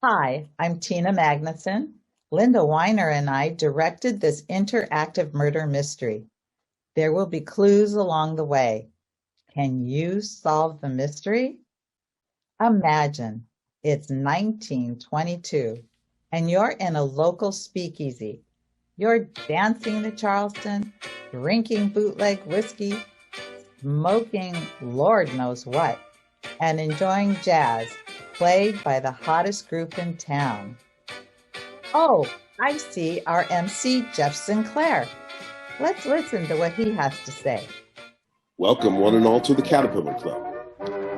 Hi, I'm Tina Magnuson. Linda Weiner and I directed this interactive murder mystery. There will be clues along the way. Can you solve the mystery? Imagine it's 1922 and you're in a local speakeasy. You're dancing to Charleston, drinking bootleg whiskey, smoking Lord knows what, and enjoying jazz played by the hottest group in town. Oh, I see our MC, Jeff Sinclair. Let's listen to what he has to say. Welcome one and all to the Caterpillar Club.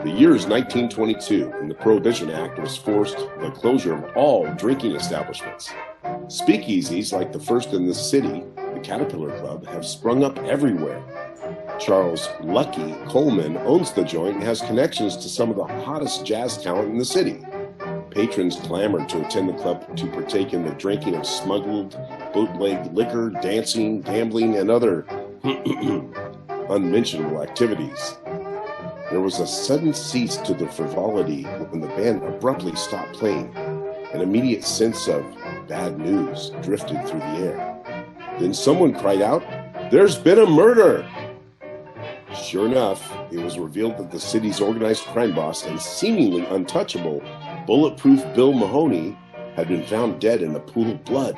The year is 1922, and the Prohibition Act was forced the closure of all drinking establishments. Speakeasies, like the first in the city, the Caterpillar Club, have sprung up everywhere. Charles Lucky Coleman owns the joint and has connections to some of the hottest jazz talent in the city. Patrons clamored to attend the club to partake in the drinking of smuggled, bootleg liquor, dancing, gambling, and other unmentionable activities. There was a sudden cease to the frivolity when the band abruptly stopped playing. An immediate sense of bad news drifted through the air. Then someone cried out, "There's been a murder!" Sure enough, it was revealed that the city's organized crime boss and seemingly untouchable Bulletproof Bill Mahoney had been found dead in a pool of blood.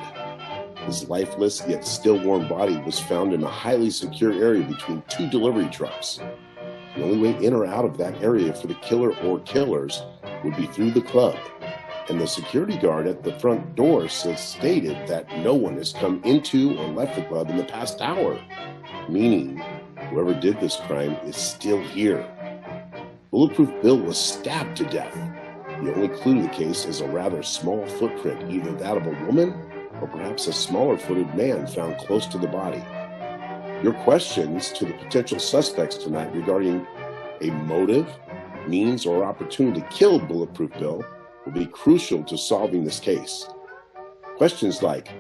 His lifeless yet still warm body was found in a highly secure area between two delivery trucks. The only way in or out of that area for the killer or killers would be through the club, and the security guard at the front door stated that no one has come into or left the club in the past hour, meaning whoever did this crime is still here. Bulletproof Bill was stabbed to death. The only clue to the case is a rather small footprint, either that of a woman or perhaps a smaller-footed man found close to the body. Your questions to the potential suspects tonight regarding a motive, means, or opportunity to kill Bulletproof Bill will be crucial to solving this case. Questions like,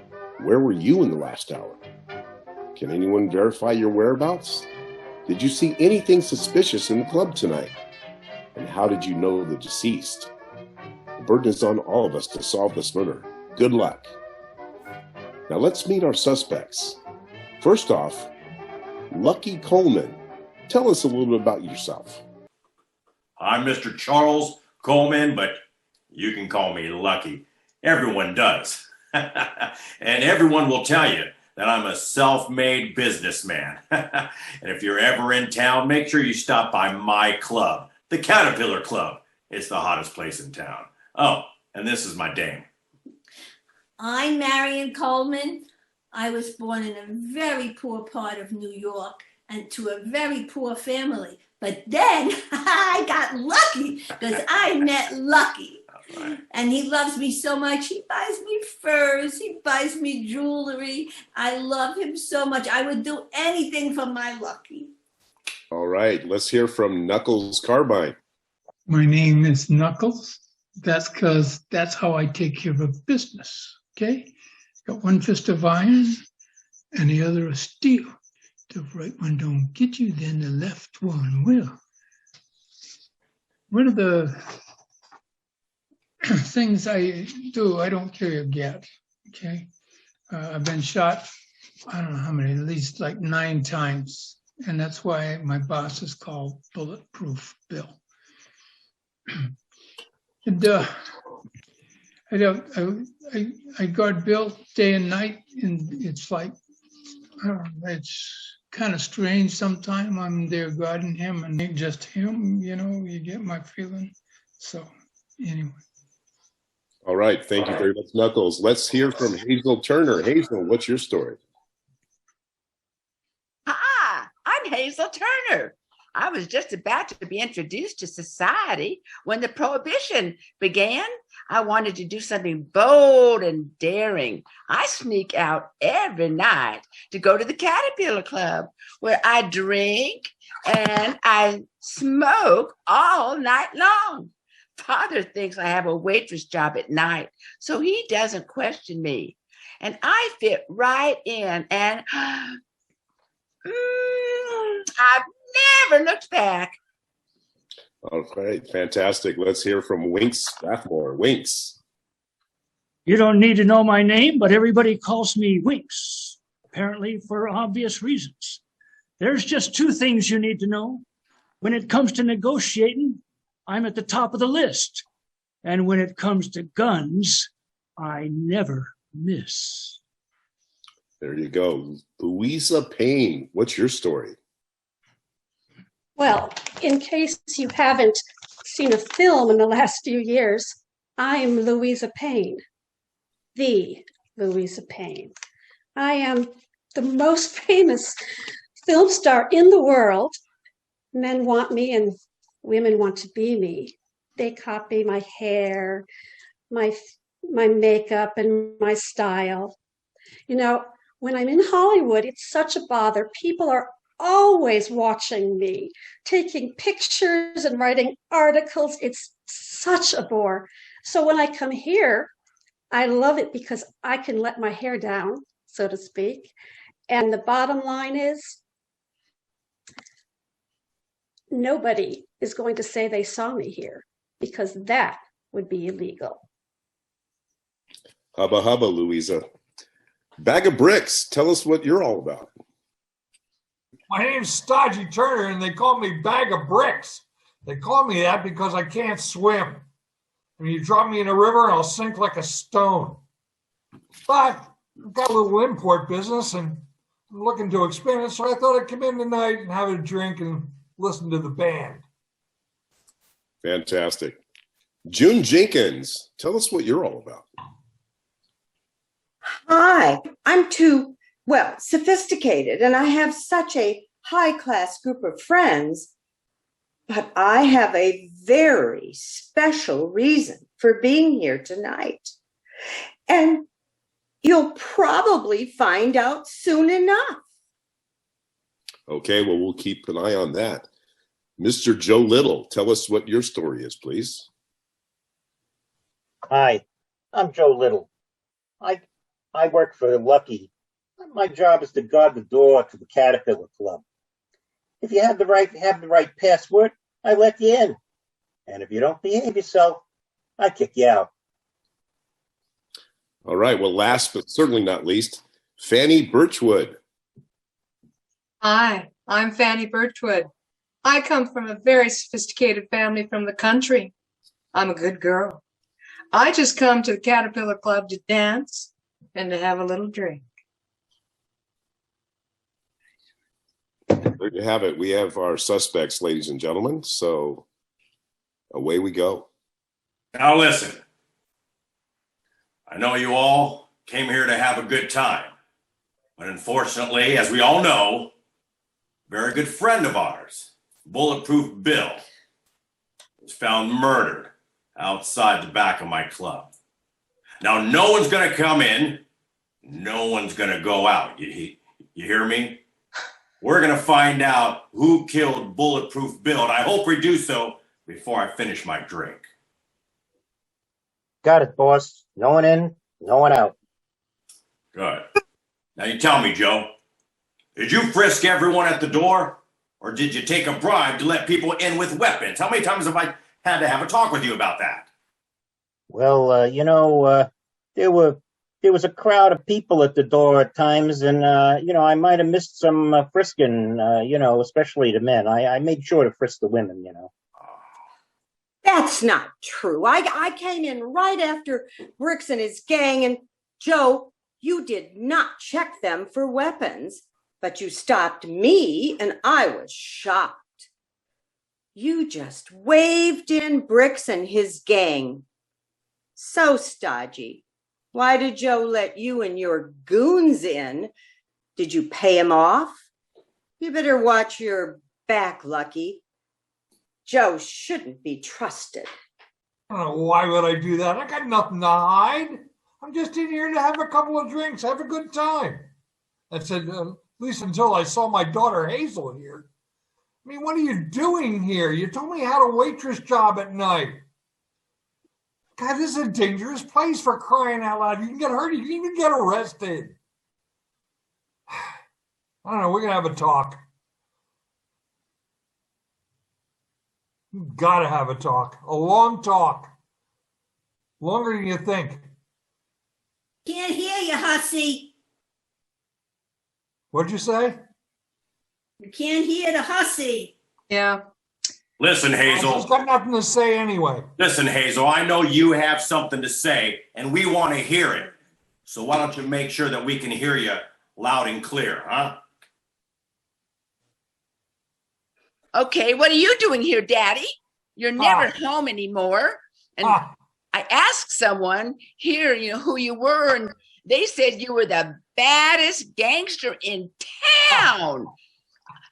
where were you in the last hour? Can anyone verify your whereabouts? Did you see anything suspicious in the club tonight? And how did you know the deceased? The burden is on all of us to solve this murder. Good luck. Now let's meet our suspects. First off, Lucky Coleman. Tell us a little bit about yourself. I'm Mr. Charles Coleman, but you can call me Lucky. Everyone does. And everyone will tell you that I'm a self-made businessman. And if you're ever in town, make sure you stop by my club, the Caterpillar Club. It's the hottest place in town. Oh, and this is my dame. I'm Marion Coleman. I was born in a very poor part of New York and to a very poor family. But then I got lucky because I met Lucky. Right. And he loves me so much. He buys me furs. He buys me jewelry. I love him so much. I would do anything for my Lucky. All right, let's hear from Knuckles Carbine. My name is Knuckles. That's because that's how I take care of business, okay? Got one fist of iron and the other of steel. The right one don't get you, then the left one will. One of the things I do, I don't carry a gat, okay? I've been shot, I don't know how many, at least like 9 times. And that's why my boss is called Bulletproof Bill. And I guard Bill day and night, and it's like, I don't know, it's kind of strange sometimes. I'm there guarding him and ain't just him, you know, you get my feeling. So anyway. All right, thank you very much, Knuckles. Let's hear from Hazel Turner. Hazel, what's your story? Hi, I'm Hazel Turner. I was just about to be introduced to society when the Prohibition began. I wanted to do something bold and daring. I sneak out every night to go to the Caterpillar Club, where I drink and I smoke all night long. Father thinks I have a waitress job at night, so he doesn't question me. And I fit right in, and I've never looked back. All right, fantastic. Let's hear from Winks Strathmore. Winks. You don't need to know my name, but everybody calls me Winks, apparently for obvious reasons. There's just two things you need to know. When it comes to negotiating, I'm at the top of the list. And when it comes to guns, I never miss. There you go. Louisa Payne, what's your story? Well, in case you haven't seen a film in the last few years, I'm Louisa Payne, the Louisa Payne. I am the most famous film star in the world. Men want me and women want to be me. They copy my hair, my makeup, and my style. You know, when I'm in Hollywood, it's such a bother. People are always watching me, taking pictures and writing articles. It's such a bore. So when I come here, I love it because I can let my hair down, so to speak. And the bottom line is, nobody is going to say they saw me here because that would be illegal. Hubba hubba, Louisa. Bag of Bricks, tell us what you're all about. My name's Stodgy Turner, and they call me Bag of Bricks. They call me that because I can't swim. I mean, you drop me in a river, and I'll sink like a stone. But I've got a little import business, and I'm looking to expand it, so I thought I'd come in tonight and have a drink and listen to the band. Fantastic. June Jenkins, tell us what you're all about. Hi, I'm too, sophisticated, and I have such a high-class group of friends, but I have a very special reason for being here tonight. And you'll probably find out soon enough. Okay, well, we'll keep an eye on that. Mr. Joe Little, tell us what your story is, please. Hi, I'm Joe Little. I work for Lucky. My job is to guard the door to the Caterpillar Club. If you have the right password, I let you in. And if you don't behave yourself, I kick you out. All right, well, last but certainly not least, Fanny Birchwood. Hi, I'm Fanny Birchwood. I come from a very sophisticated family from the country. I'm a good girl. I just come to the Caterpillar Club to dance and to have a little drink. There you have it. We have our suspects, ladies and gentlemen. So away we go. Now listen, I know you all came here to have a good time, but unfortunately, as we all know, a very good friend of ours, Bulletproof Bill, was found murdered outside the back of my club. Now, no one's going to come in. No one's going to go out. You hear me? We're going to find out who killed Bulletproof Bill, and I hope we do so before I finish my drink. Got it, boss. No one in, no one out. Good. Now you tell me, Joe, did you frisk everyone at the door, or did you take a bribe to let people in with weapons? How many times have I had to have a talk with you about that? Well, there was a crowd of people at the door at times, and I might have missed some frisking, especially the men. I made sure to frisk the women, That's not true. I came in right after Bricks and his gang, and Joe, you did not check them for weapons, but you stopped me, and I was shocked. You just waved in Bricks and his gang. So, Stodgy, why did Joe let you and your goons in? Did you pay him off? You better watch your back, Lucky. Joe shouldn't be trusted. Why would I do that? I got nothing to hide. I'm just in here to have a couple of drinks, have a good time. That's it, at least until I saw my daughter Hazel here. I mean, what are you doing here? You told me you had a waitress job at night. God, this is a dangerous place, for crying out loud. You can get hurt. You can even get arrested. I don't know. We're going to have a talk. Got to have a talk. A long talk. Longer than you think. Can't hear you, hussy. What'd you say? You can't hear the hussy. Yeah. Listen, I've Hazel. got nothing to say anyway. Listen, Hazel, I know you have something to say, and we want to hear it. So why don't you make sure that we can hear you loud and clear, huh? Okay, what are you doing here, Daddy? You're never home anymore. And I asked someone here, who you were, and they said you were the baddest gangster in town.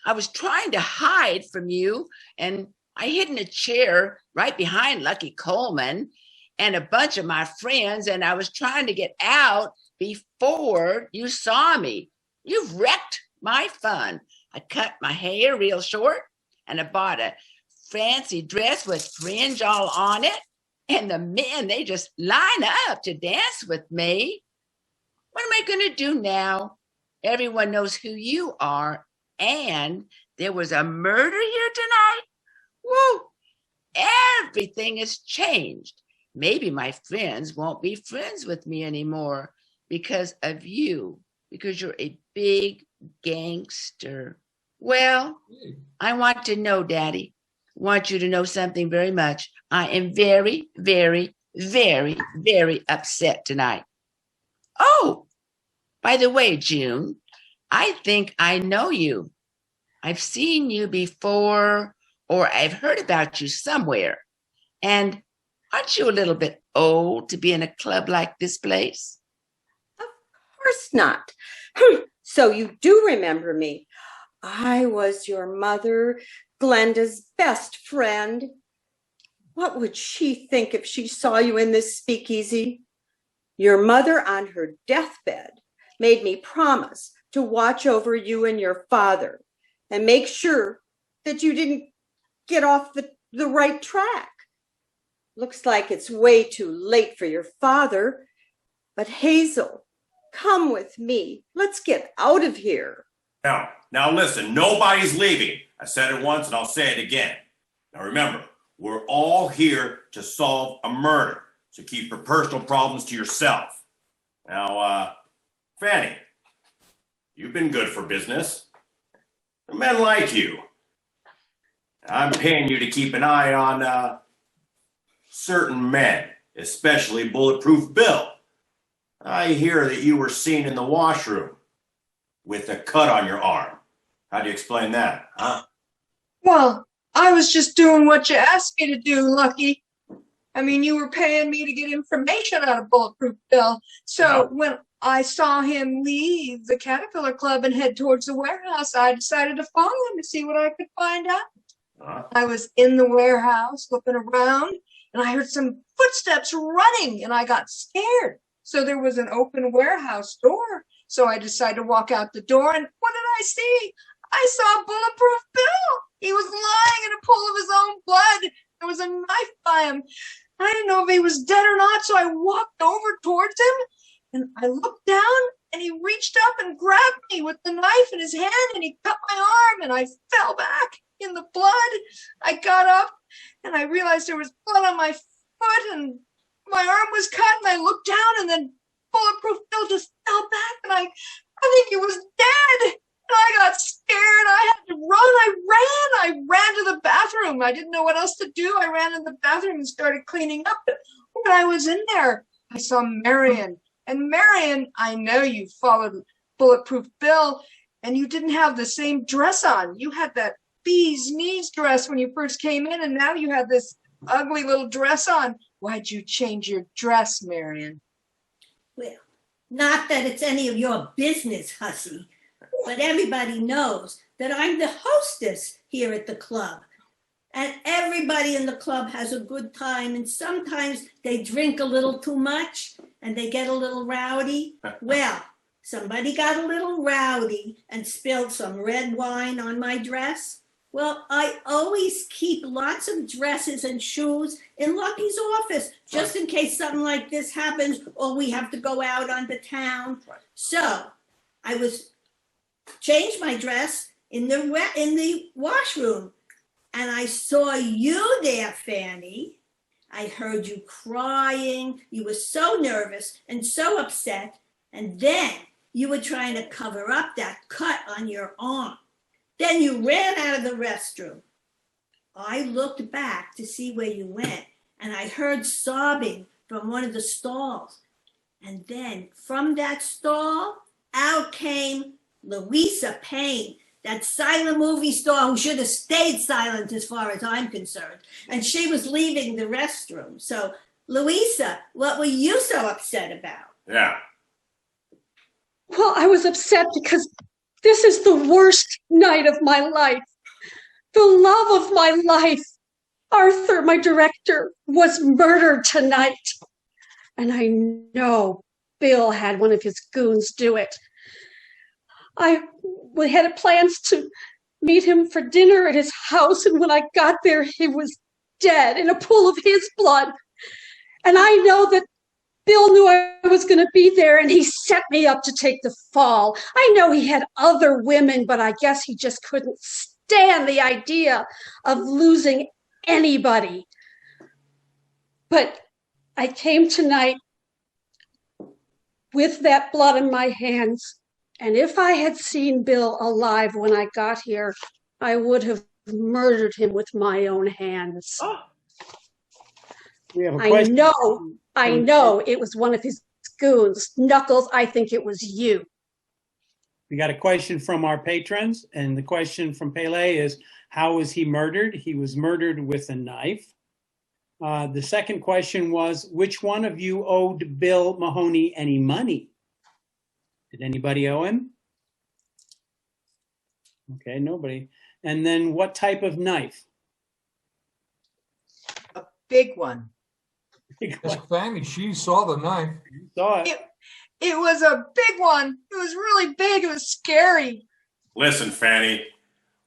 I was trying to hide from you, and I hid in a chair right behind Lucky Coleman and a bunch of my friends, and I was trying to get out before you saw me. You've wrecked my fun. I cut my hair real short, and I bought a fancy dress with fringe all on it, and the men, they just line up to dance with me. What am I going to do now? Everyone knows who you are, and there was a murder here tonight. Woo! Everything has changed. Maybe my friends won't be friends with me anymore because of you, because you're a big gangster. Well, I want to know, Daddy. I want you to know something very much. I am very, very, very, very upset tonight. Oh, by the way, June, I think I know you. I've seen you before, or I've heard about you somewhere. And aren't you a little bit old to be in a club like this place? Of course not. So you do remember me. I was your mother, Glenda's best friend. What would she think if she saw you in this speakeasy? Your mother on her deathbed made me promise to watch over you and your father and make sure that you didn't get off the right track. Looks like it's way too late for your father. But Hazel, come with me. Let's get out of here. Now listen, nobody's leaving. I said it once and I'll say it again. Now remember, we're all here to solve a murder. So keep your personal problems to yourself. Now, Fanny, you've been good for business. Men like you. I'm paying you to keep an eye on certain men, especially Bulletproof Bill. I hear that you were seen in the washroom with a cut on your arm. How do you explain that, huh? Well, I was just doing what you asked me to do, Lucky. I mean, you were paying me to get information out of Bulletproof Bill. So when I saw him leave the Caterpillar Club and head towards the warehouse, I decided to follow him to see what I could find out. I was in the warehouse looking around, and I heard some footsteps running, and I got scared. So there was an open warehouse door. So I decided to walk out the door, and what did I see? I saw Bulletproof Bill. He was lying in a pool of his own blood. There was a knife by him. I didn't know if he was dead or not, so I walked over towards him, and I looked down, and he reached up and grabbed me with the knife in his hand, and he cut my arm, and I fell back in the blood. I got up, and I realized there was blood on my foot, and my arm was cut, and I looked down, and then Bulletproof Bill just fell back, and I think he was dead. And I got scared. I had to run. I ran to the bathroom. I didn't know what else to do. I ran in the bathroom and started cleaning up. But when I was in there, I saw Marion. And Marion, I know you followed Bulletproof Bill, and you didn't have the same dress on. You had that bee's knees dress when you first came in, and now you have this ugly little dress on. Why'd you change your dress, Marion? Well, not that it's any of your business, hussy, but everybody knows that I'm the hostess here at the club. And everybody in the club has a good time, and sometimes they drink a little too much and they get a little rowdy. Well, somebody got a little rowdy and spilled some red wine on my dress. Well, I always keep lots of dresses and shoes in Lucky's office, just in case something like this happens or we have to go out onto town. So I changed my dress in the washroom, and I saw you there, Fanny. I heard you crying. You were so nervous and so upset. And then you were trying to cover up that cut on your arm. Then you ran out of the restroom. I looked back to see where you went, and I heard sobbing from one of the stalls. And then from that stall, out came Louisa Payne, that silent movie star who should have stayed silent as far as I'm concerned. And she was leaving the restroom. So, Louisa, what were you so upset about? Yeah. Well, I was upset because this is the worst night of my life. The love of my life, Arthur, my director, was murdered tonight. And I know Bill had one of his goons do it. We had plans to meet him for dinner at his house, and when I got there, he was dead in a pool of his blood. And I know that Bill knew I was going to be there, and he set me up to take the fall. I know he had other women, but I guess he just couldn't stand the idea of losing anybody. But I came tonight with that blood in my hands, and if I had seen Bill alive when I got here, I would have murdered him with my own hands. Oh. We have a I question. know it was one of his goons. Knuckles, I think it was you. We got a question from our patrons, and the question from Pele is, how was he murdered? He was murdered with a knife. The second question was, which one of you owed Bill Mahoney any money? Did anybody owe him? Okay, nobody. And then what type of knife? A big one. Ask Fanny, she saw the knife. You saw it. It was a big one. It was really big. It was scary. Listen, Fanny,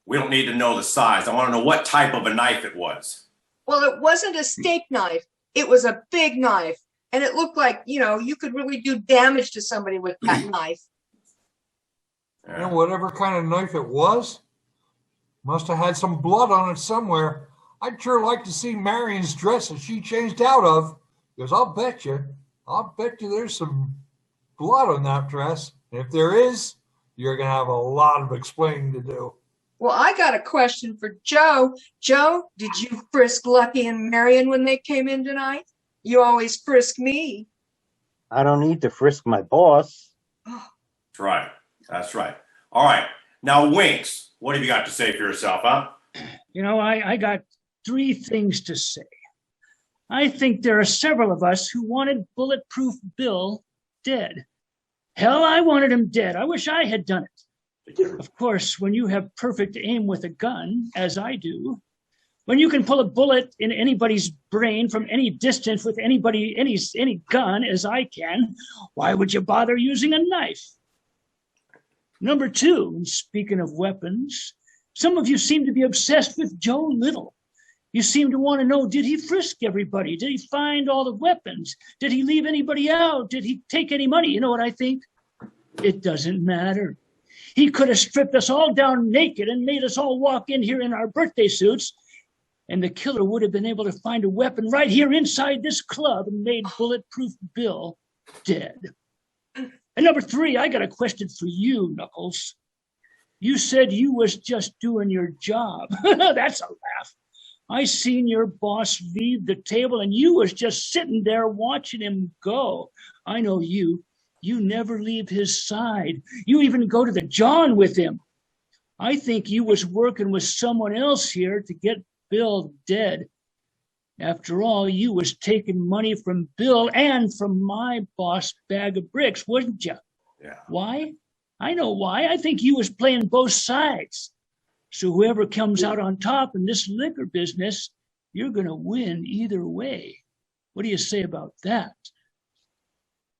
we don't need to know the size. I want to know what type of a knife it was. Well, it wasn't a steak knife. It was a big knife. And it looked like, you could really do damage to somebody with that knife. And whatever kind of knife it was, must have had some blood on it somewhere. I'd sure like to see Marion's dress that she changed out of, because I'll bet you there's some blood on that dress. And if there is, you're going to have a lot of explaining to do. Well, I got a question for Joe. Joe, did you frisk Lucky and Marion when they came in tonight? You always frisk me. I don't need to frisk my boss. That's right. That's right. All right. Now, Winks, what have you got to say for yourself, huh? I got 3 things to say. I think there are several of us who wanted Bulletproof Bill dead. Hell, I wanted him dead. I wish I had done it. Of course, when you have perfect aim with a gun, as I do, when you can pull a bullet in anybody's brain from any distance with any gun, as I can, why would you bother using a knife? Number 2, and speaking of weapons, some of you seem to be obsessed with Joe Little. You seem to want to know, did he frisk everybody? Did he find all the weapons? Did he leave anybody out? Did he take any money? You know what I think? It doesn't matter. He could have stripped us all down naked and made us all walk in here in our birthday suits, and the killer would have been able to find a weapon right here inside this club and made Bulletproof Bill dead. And number 3, I got a question for you, Knuckles. You said you was just doing your job. That's a laugh. I seen your boss leave the table and you was just sitting there watching him go. I know you. You never leave his side. You even go to the John with him. I think you was working with someone else here to get Bill dead. After all, you was taking money from Bill and from my boss Bag of Bricks, wasn't you? Yeah. Why? I know why. I think you was playing both sides. So whoever comes out on top in this liquor business, you're going to win either way. What do you say about that?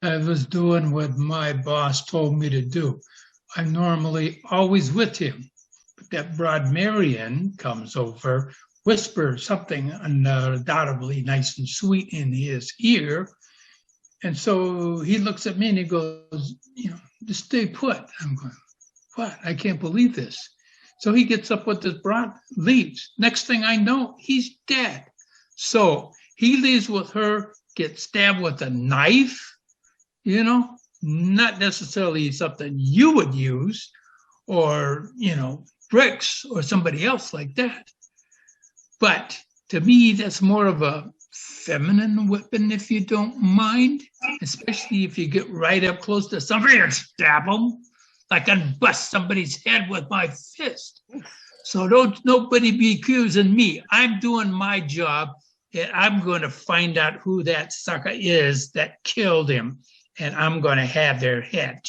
I was doing what my boss told me to do. I'm normally always with him. But that broad Marion comes over, whispers something undoubtedly nice and sweet in his ear. And so he looks at me and he goes, just stay put. I'm going, what? I can't believe this. So he gets up with his broad, leaves. Next thing I know, he's dead. So he leaves with her, gets stabbed with a knife, you know, not necessarily something you would use, or, you know, bricks or somebody else like that. But to me, that's more of a feminine weapon, if you don't mind, especially if you get right up close to somebody and stab them. Like I'd bust somebody's head with my fist. So don't nobody be accusing me. I'm doing my job, and I'm going to find out who that sucker is that killed him, and I'm going to have their head.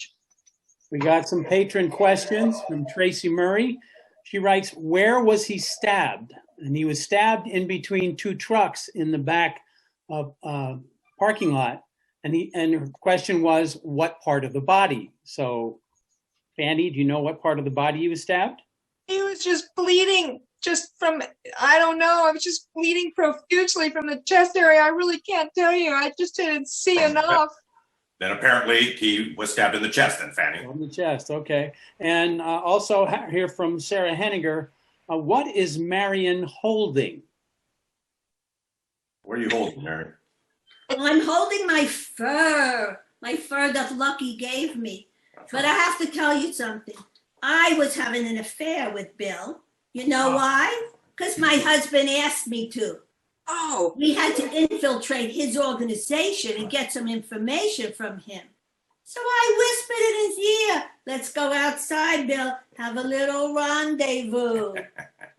We got some patron questions from Tracy Murray. She writes, where was he stabbed? And he was stabbed in between two trucks in the back of parking lot. And her question was, what part of the body? So, Fanny, do you know what part of the body he was stabbed? He was just bleeding, just from, I don't know, I was just bleeding profusely from the chest area. I really can't tell you. I just didn't see enough. Then apparently he was stabbed in the chest then, Fanny. On the chest, okay. And also here from Sarah Henniger, what is Marion holding? What are you holding, Marion? I'm holding my fur that Lucky gave me. But I have to tell you something. I was having an affair with Bill. You know why? Because my husband asked me to. Oh, We had to infiltrate his organization and get some information from him. So I whispered in his ear, let's go outside, Bill, have a little rendezvous.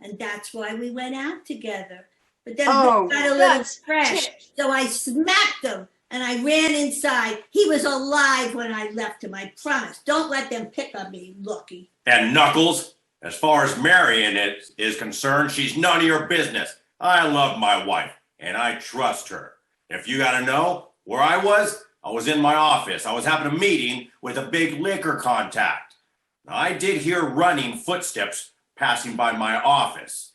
And that's why we went out together. But then Bill got a little that's fresh, so I smacked him and I ran inside. He was alive when I left him, I promise. Don't let them pick on me, Lucky. And Knuckles, as far as Marion is concerned, she's none of your business. I love my wife, and I trust her. If you got to know where I was in my office. I was having a meeting with a big liquor contact. Now, I did hear running footsteps passing by my office.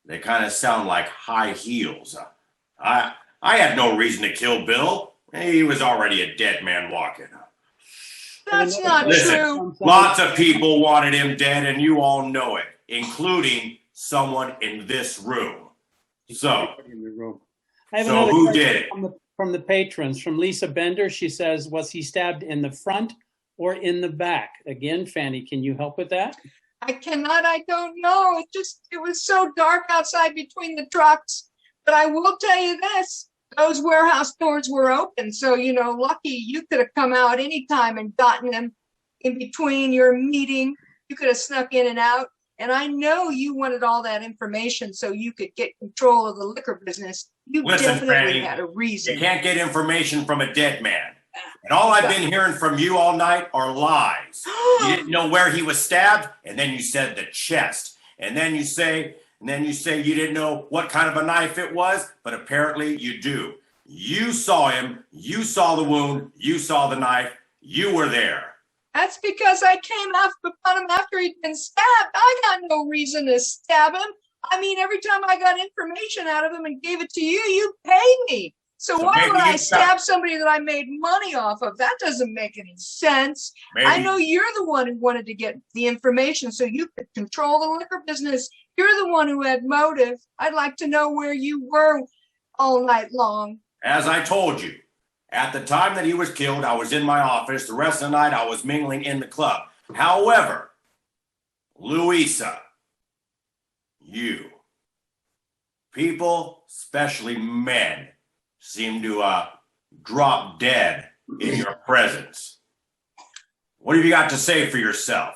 They kind of sound like high heels. I had no reason to kill Bill. He was already a dead man walking. That's not Listen, true. lots of people wanted him dead, and you all know it, including someone in this room. So, I have so another who question did it? from the patrons. From Lisa Bender, she says, was he stabbed in the front or in the back? Again, Fanny, can you help with that? I cannot, I don't know. It was so dark outside between the trucks. But I will tell you this, those warehouse doors were open. So, you know, Lucky, you could have come out anytime and gotten them in between your meeting. You could have snuck in and out. And I know you wanted all that information so you could get control of the liquor business. You Listen, definitely Fanny, had a reason. You can't get information from a dead man. And all I've been hearing from you all night are lies. You didn't know where he was stabbed, and then you said the chest. And then you say you didn't know what kind of a knife it was, but apparently you do. You saw him, you saw the wound, you saw the knife, you were there. That's because I came upon him after he'd been stabbed. I got no reason to stab him. I mean, every time I got information out of him and gave it to you, you paid me. So why would I stab somebody that I made money off of? That doesn't make any sense. Maybe. I know you're the one who wanted to get the information so you could control the liquor business. You're the one who had motive. I'd like to know where you were all night long. As I told you, at the time that he was killed, I was in my office. The rest of the night, I was mingling in the club. However, Louisa, you, people, especially men, seem to drop dead in your presence. What have you got to say for yourself?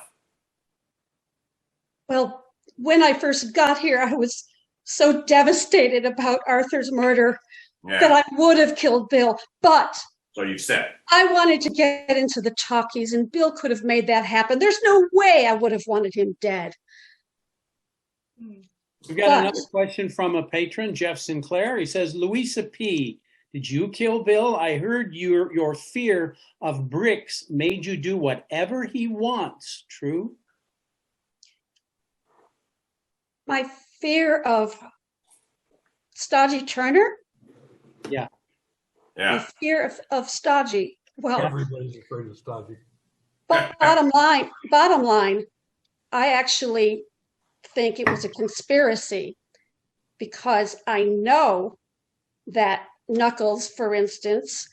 Well, when I first got here, I was so devastated about Arthur's murder that I would have killed Bill. But So you've said. I wanted to get into the talkies, and Bill could have made that happen. There's no way I would have wanted him dead. We've got another question from a patron, Jeff Sinclair. He says, Louisa P., did you kill Bill? I heard your fear of bricks made you do whatever he wants. True? My fear of Stodgy Turner? Yeah. My fear of Stodgy. Well, Everybody's afraid of Stodgy. but bottom line, I actually think it was a conspiracy because I know that Knuckles, for instance,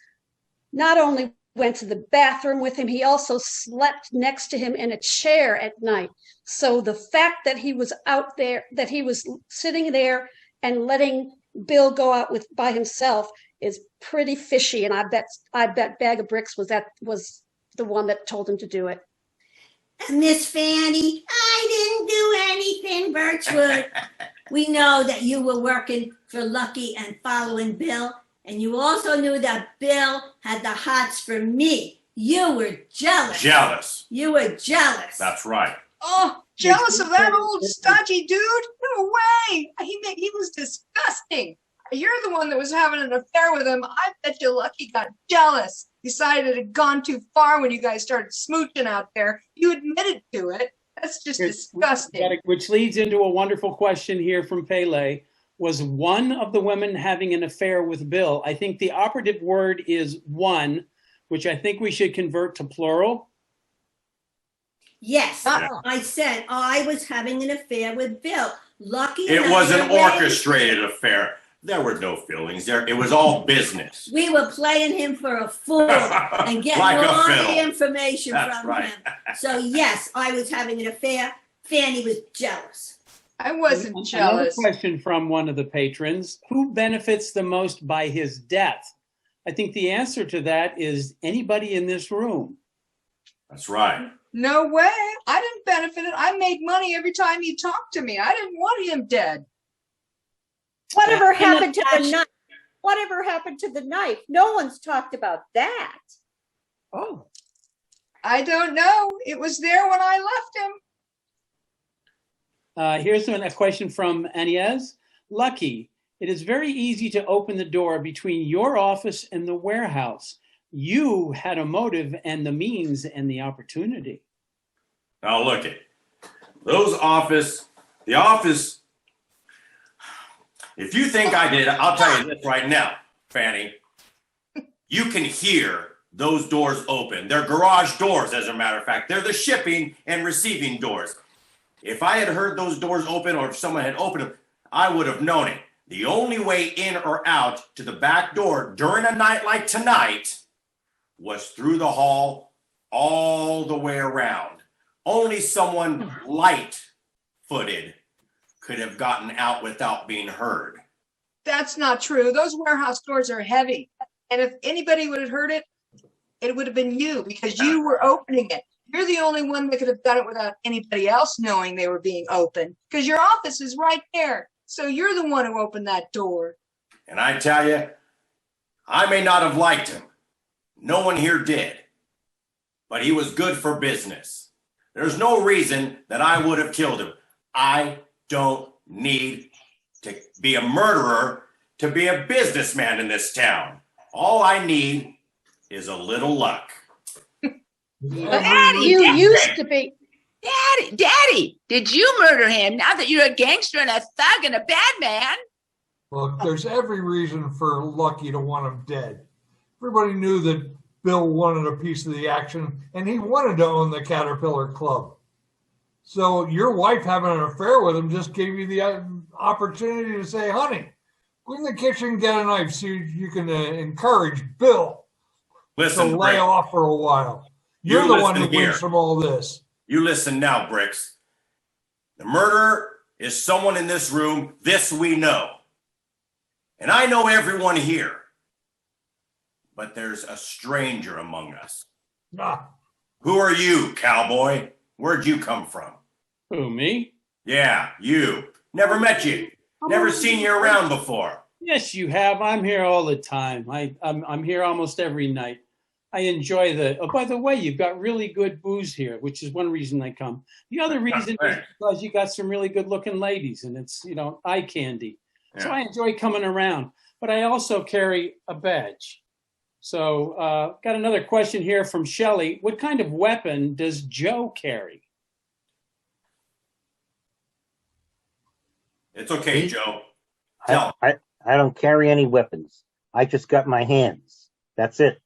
not only went to the bathroom with him, he also slept next to him in a chair at night. So the fact that he was out there, that he was sitting there and letting Bill go out by himself is pretty fishy. And I bet Bag of Bricks was the one that told him to do it. Miss Fanny, I didn't do anything, Birchwood. We know that you were working for Lucky and following Bill, and you also knew that Bill had the hots for me. You were jealous. Jealous. You were jealous. That's right. Oh, jealous of that old stodgy dude? No way. He was disgusting. You're the one that was having an affair with him. I bet you Lucky got jealous. Decided it had gone too far when you guys started smooching out there. You admitted to it. That's just disgusting. Which leads into a wonderful question here from Pele. Was one of the women having an affair with Bill? I think the operative word is one, which I think we should convert to plural. Yes, I said I was having an affair with Bill. Lucky. It was an orchestrated affair. There were no feelings there. It was all business. We were playing him for a fool and getting all the information from him. So yes, I was having an affair. Fanny was jealous. I wasn't jealous. Another question from one of the patrons. Who benefits the most by his death? I think the answer to that is anybody in this room. That's right. No way. I didn't benefit it. I made money every time he talked to me. I didn't want him dead. Whatever happened to the knife? Whatever happened to the knife? No one's talked about that. Oh, I don't know. It was there when I left him. Here's a question from Aniez. Lucky, it is very easy to open the door between your office and the warehouse. You had a motive and the means and the opportunity. Now look it. The office, if you think I did, I'll tell you this right now, Fanny. You can hear those doors open. They're garage doors, as a matter of fact. They're the shipping and receiving doors. If I had heard those doors open or if someone had opened them, I would have known it. The only way in or out to the back door during a night like tonight was through the hall all the way around. Only someone light-footed could have gotten out without being heard. That's not true. Those warehouse doors are heavy. And if anybody would have heard it, it would have been you because you were opening it. You're the only one that could have done it without anybody else knowing they were being opened because your office is right there. So you're the one who opened that door. And I tell you, I may not have liked him. No one here did. But he was good for business. There's no reason that I would have killed him. I don't need to be a murderer to be a businessman in this town. All I need is a little luck. Daddy, You used to be. Daddy, did you murder him now that you're a gangster and a thug and a bad man? Look, there's every reason for Lucky to want him dead. Everybody knew that Bill wanted a piece of the action and he wanted to own the Caterpillar Club. So your wife having an affair with him just gave you the opportunity to say, honey, go in the kitchen and get a knife so you can encourage Bill to lay off for a while. You're the one who wins from all this. You listen now, Bricks. The murderer is someone in this room. This we know. And I know everyone here. But there's a stranger among us. Who are you, cowboy? Where'd you come from? Who, me? Yeah, you. Never met you. Never seen you around before. Yes, you have. I'm here all the time. I'm here almost every night. I enjoy oh, by the way, you've got really good booze here, which is one reason I come. The other reason is because you got some really good looking ladies and it's, eye candy. Yeah. So I enjoy coming around, but I also carry a badge. So got another question here from Shelley. What kind of weapon does Joe carry? It's okay, Joe. Tell I don't carry any weapons. I just got my hands. That's it.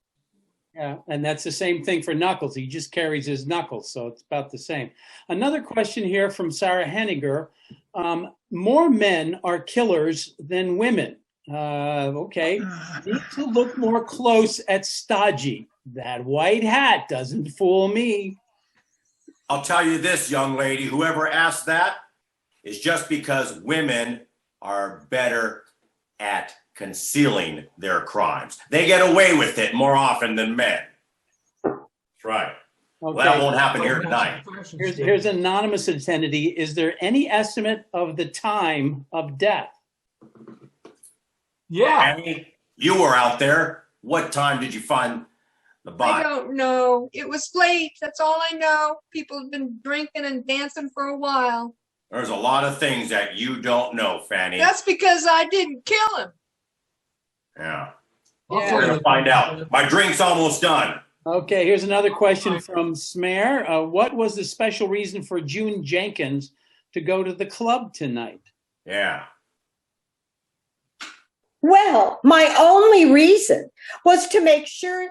Yeah, and that's the same thing for Knuckles. He just carries his knuckles, so it's about the same. Another question here from Sarah Henniger. More men are killers than women. Okay. Need to look more close at stodgy. That white hat doesn't fool me. I'll tell you this, young lady, whoever asked that is just because women are better at concealing their crimes. They get away with it more often than men. That's right. Okay. Well, that won't happen here tonight. Here's an anonymous attendee. Is there any estimate of the time of death? Yeah. Annie, you were out there. What time did you find the I body? don't know. It was late. That's all I know. People have been drinking and dancing for a while. There's a lot of things that you don't know, Fanny. That's because I didn't kill him. Yeah. Yeah. We're gonna find out. My drink's almost done. Okay, here's another question from Smer. What was the special reason for June Jenkins to go to the club tonight? Yeah. Well, my only reason was to make sure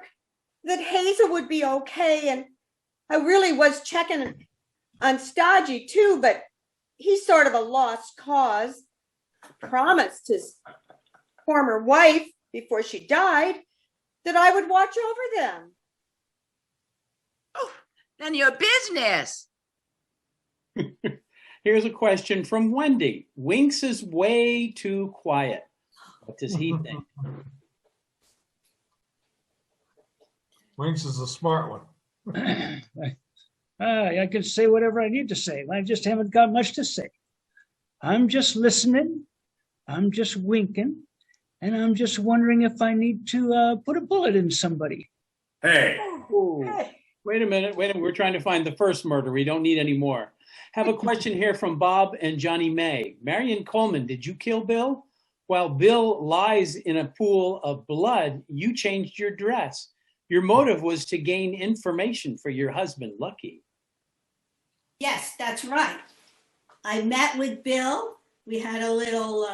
that Hazel would be okay. And I really was checking on Stodgy too, but he's sort of a lost cause. Promised his former wife before she died that I would watch over them. Oh, none of your business. Here's a question from Wendy. Winks is way too quiet. What does he think? Winks is a smart one. I can say whatever I need to say. I just haven't got much to say. I'm just listening. I'm just winking. And I'm just wondering if I need to put a bullet in somebody. Hey. Wait a minute. We're trying to find the first murder. We don't need any more. Have a question here from Bob and Johnny May. Marion Coleman, did you kill Bill? While Bill lies in a pool of blood, you changed your dress. Your motive was to gain information for your husband, Lucky. Yes, that's right. I met with Bill. We had a little,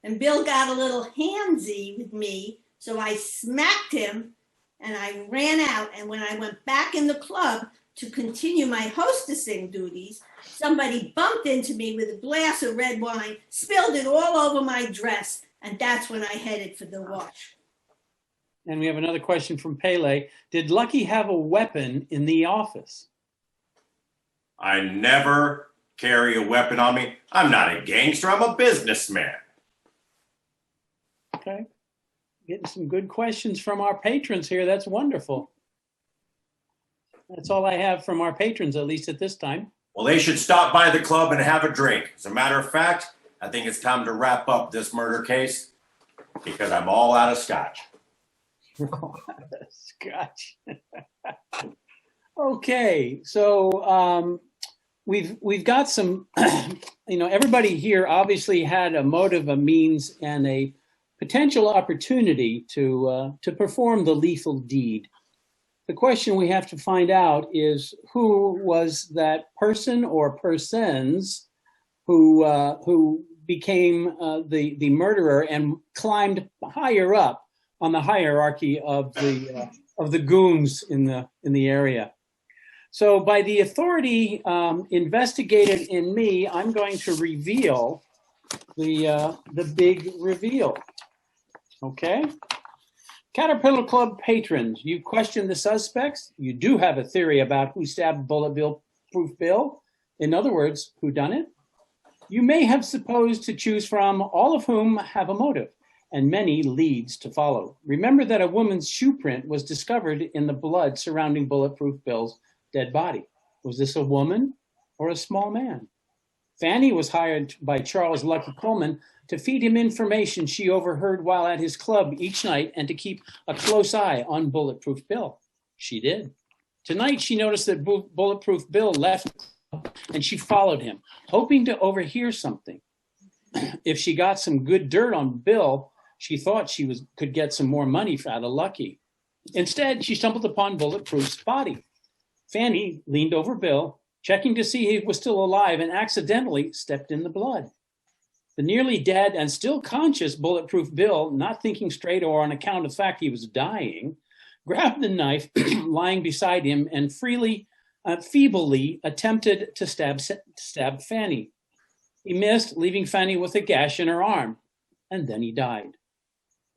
and Bill got a little handsy with me. So I smacked him and I ran out. And when I went back in the club to continue my hostessing duties, somebody bumped into me with a glass of red wine, spilled it all over my dress. And that's when I headed for the wash. And we have another question from Pele. Did Lucky have a weapon in the office? I never carry a weapon on me. I'm not a gangster. I'm a businessman. Okay. Getting some good questions from our patrons here. That's wonderful. That's all I have from our patrons, at least at this time. Well, they should stop by the club and have a drink. As a matter of fact, I think it's time to wrap up this murder case because I'm all out of scotch. Scotch. Okay, so we've got some, everybody here obviously had a motive, a means, and a potential opportunity to perform the lethal deed. The question we have to find out is who was that person or persons who became the murderer and climbed higher up on the hierarchy of the goons in the area. So by the authority investigated in me, I'm going to reveal the big reveal. Okay. Caterpillar Club patrons, you question the suspects. You do have a theory about who stabbed Bulletproof Bill. In other words, who done it? You may have supposed to choose from, all of whom have a motive, and many leads to follow. Remember that a woman's shoe print was discovered in the blood surrounding Bulletproof Bill's dead body. Was this a woman or a small man? Fanny was hired by Charles Lucky Coleman to feed him information she overheard while at his club each night and to keep a close eye on Bulletproof Bill. She did. Tonight, she noticed that Bulletproof Bill left the club and she followed him, hoping to overhear something. If she got some good dirt on Bill, she thought she could get some more money out of Lucky. Instead, she stumbled upon Bulletproof's body. Fanny leaned over Bill, checking to see if he was still alive, and accidentally stepped in the blood. The nearly dead and still conscious Bulletproof Bill, not thinking straight or on account of the fact he was dying, grabbed the knife lying beside him and feebly attempted to stab Fanny. He missed, leaving Fanny with a gash in her arm. and then he died.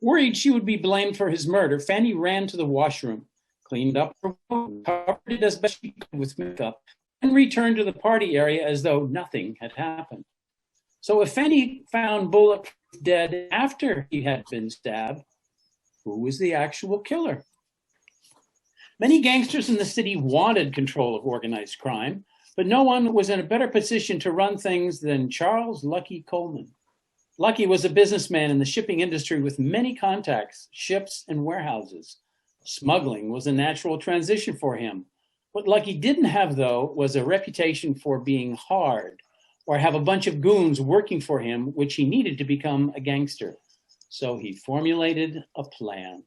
Worried she would be blamed for his murder, Fanny ran to the washroom, cleaned up her wound, covered it as best she could with makeup, and returned to the party area as though nothing had happened. So if Fanny found Bulletproof dead after he had been stabbed, who was the actual killer? Many gangsters in the city wanted control of organized crime, but no one was in a better position to run things than Charles Lucky Coleman. Lucky was a businessman in the shipping industry with many contacts, ships, and warehouses. Smuggling was a natural transition for him. What Lucky didn't have, though, was a reputation for being hard or have a bunch of goons working for him, which he needed to become a gangster. So he formulated a plan.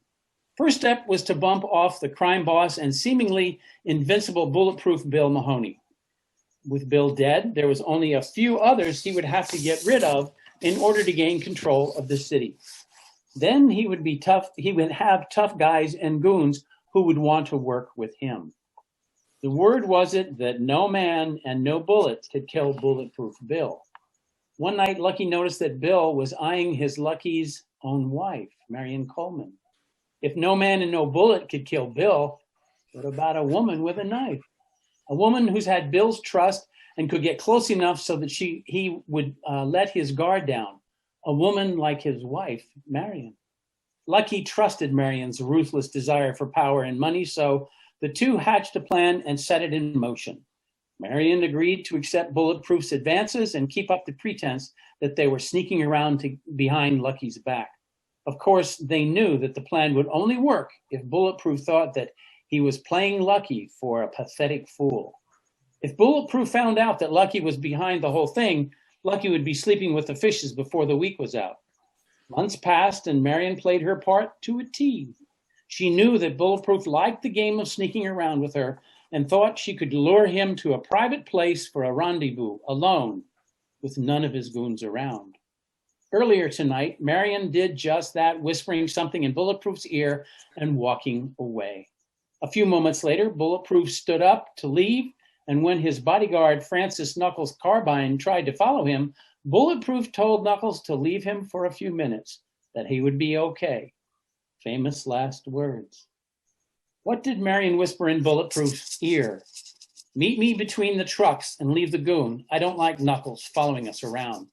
First step was to bump off the crime boss and seemingly invincible bulletproof Bill Mahoney. With Bill dead, there was only a few others he would have to get rid of in order to gain control of the city. Then he would be tough. He would have tough guys and goons who would want to work with him. The word was it that no man and no bullet could kill Bulletproof Bill. One night, Lucky noticed that Bill was eyeing his Lucky's own wife, Marion Coleman. If no man and no bullet could kill Bill, what about a woman with a knife? A woman who's had Bill's trust and could get close enough so that he would let his guard down. A woman like his wife, Marion. Lucky trusted Marion's ruthless desire for power and money, so the two hatched a plan and set it in motion. Marion agreed to accept Bulletproof's advances and keep up the pretense that they were sneaking around behind Lucky's back. Of course, they knew that the plan would only work if Bulletproof thought that he was playing Lucky for a pathetic fool. If Bulletproof found out that Lucky was behind the whole thing, Lucky would be sleeping with the fishes before the week was out. Months passed and Marion played her part to a T. She knew that Bulletproof liked the game of sneaking around with her and thought she could lure him to a private place for a rendezvous, alone, with none of his goons around. Earlier tonight, Marion did just that, whispering something in Bulletproof's ear and walking away. A few moments later, Bulletproof stood up to leave, and when his bodyguard, Francis Knuckles Carbine, tried to follow him, Bulletproof told Knuckles to leave him for a few minutes, that he would be okay. Famous last words. What did Marion whisper in Bulletproof's ear? Meet me between the trucks and leave the goon. I don't like Knuckles following us around.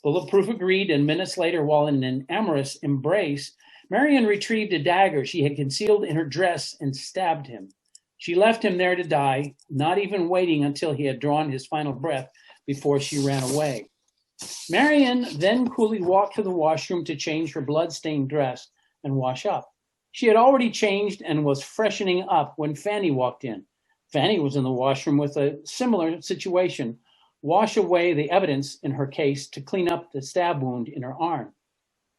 Bulletproof agreed, and minutes later, while in an amorous embrace, Marion retrieved a dagger she had concealed in her dress and stabbed him. She left him there to die, not even waiting until he had drawn his final breath before she ran away. Marion then coolly walked to the washroom to change her blood-stained dress and wash up. She had already changed and was freshening up when Fanny walked in. Fanny was in the washroom with a similar situation, wash away the evidence in her case to clean up the stab wound in her arm.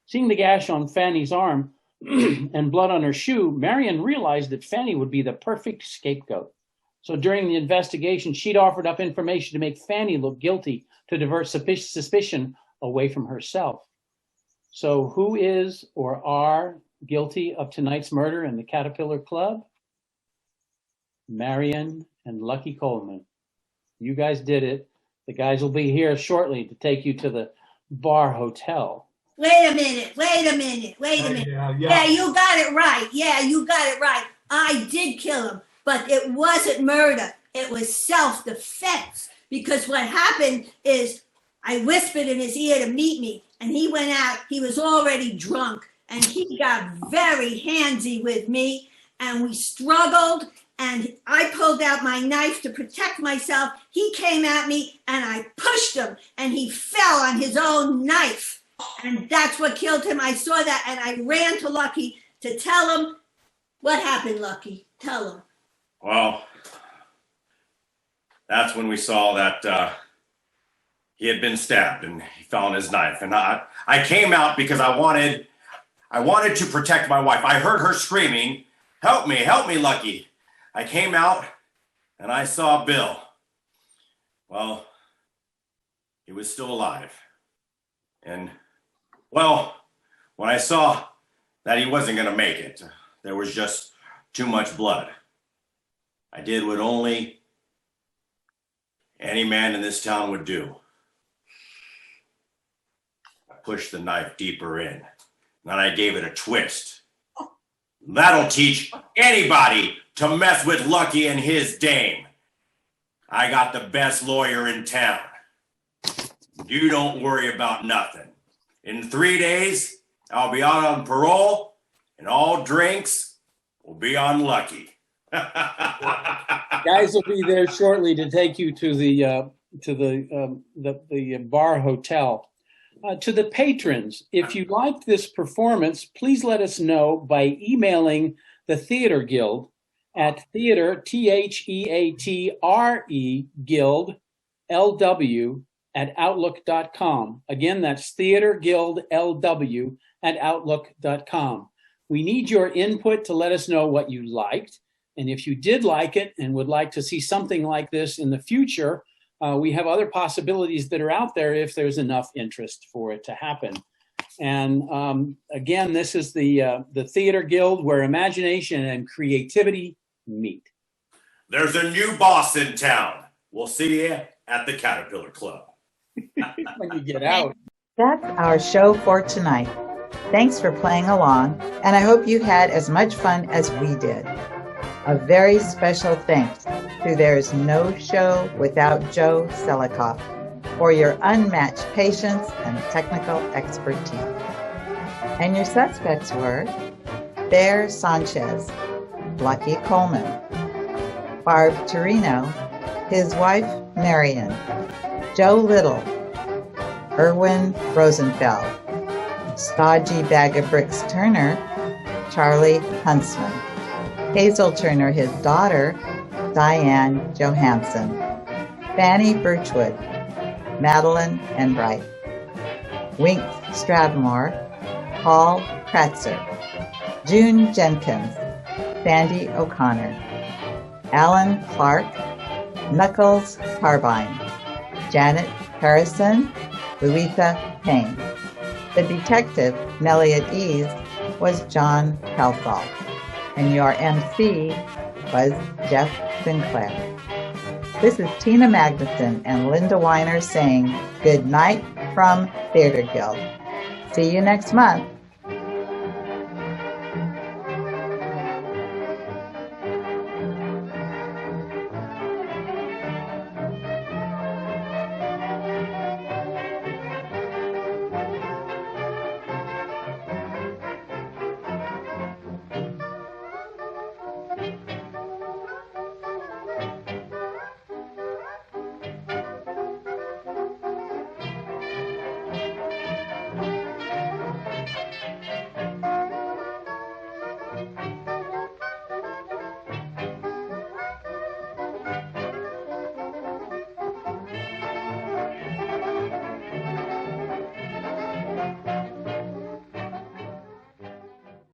Seeing the gash on Fanny's arm and blood on her shoe, Marion realized that Fanny would be the perfect scapegoat. So during the investigation, she'd offered up information to make Fanny look guilty to divert suspicion away from herself. So who is or are guilty of tonight's murder in the Caterpillar Club? Marion and Lucky Coleman. You guys did it. The guys will be here shortly to take you to the Bar Hotel. Wait a minute. Yeah, you got it right. I did kill him, but it wasn't murder. It was self-defense. Because what happened is I whispered in his ear to meet me, and he went out. He was already drunk, and he got very handsy with me, and we struggled, and I pulled out my knife to protect myself. He came at me, and I pushed him, and he fell on his own knife. And that's what killed him. I saw that, and I ran to Lucky to tell him what happened. Lucky, tell him. Well, that's when we saw that he had been stabbed and he found his knife. And I came out because I wanted to protect my wife. I heard her screaming, help me, Lucky. I came out and I saw Bill. Well, he was still alive. And, well, when I saw that he wasn't going to make it, there was just too much blood. I did what only any man in this town would do. I pushed the knife deeper in. Then I gave it a twist. That'll teach anybody to mess with Lucky and his dame. I got the best lawyer in town. You don't worry about nothing. In 3 days, I'll be out on parole, and all drinks will be on Lucky. Guys will be there shortly to take you to the bar hotel. To the patrons, if you liked this performance, please let us know by emailing the Theater Guild at theater, THEATRE, Guild, LW, at outlook.com. Again, that's Theater Guild, LW, at outlook.com. We need your input to let us know what you liked. And if you did like it and would like to see something like this in the future, we have other possibilities that are out there if there's enough interest for it to happen. And again, this is the Theater Guild, where imagination and creativity meet. There's a new boss in town. We'll see you at the Caterpillar Club. When you get out. That's our show for tonight. Thanks for playing along, and I hope you had as much fun as we did. A very special thanks to There's No Show Without Joe Selikoff for your unmatched patience and technical expertise. And your suspects were Bear Sanchez, Lucky Coleman, Barb Torino, his wife Marion, Joe Little, Erwin Rosenfeld, Stodgy Bag of Bricks Turner, Charlie Huntsman, Hazel Turner, his daughter, Diane Johansson, Fanny Birchwood, Madeline Enbright, Wink Stradmore, Paul Kratzer, June Jenkins, Sandy O'Connor, Alan Clark, Knuckles Carbine, Janet Harrison, Louisa Payne. The detective, Nellie at Ease, was John Calthal, and your MC was Jeff Sinclair. This is Tina Magnuson and Linda Weiner saying good night from Theater Guild. See you next month.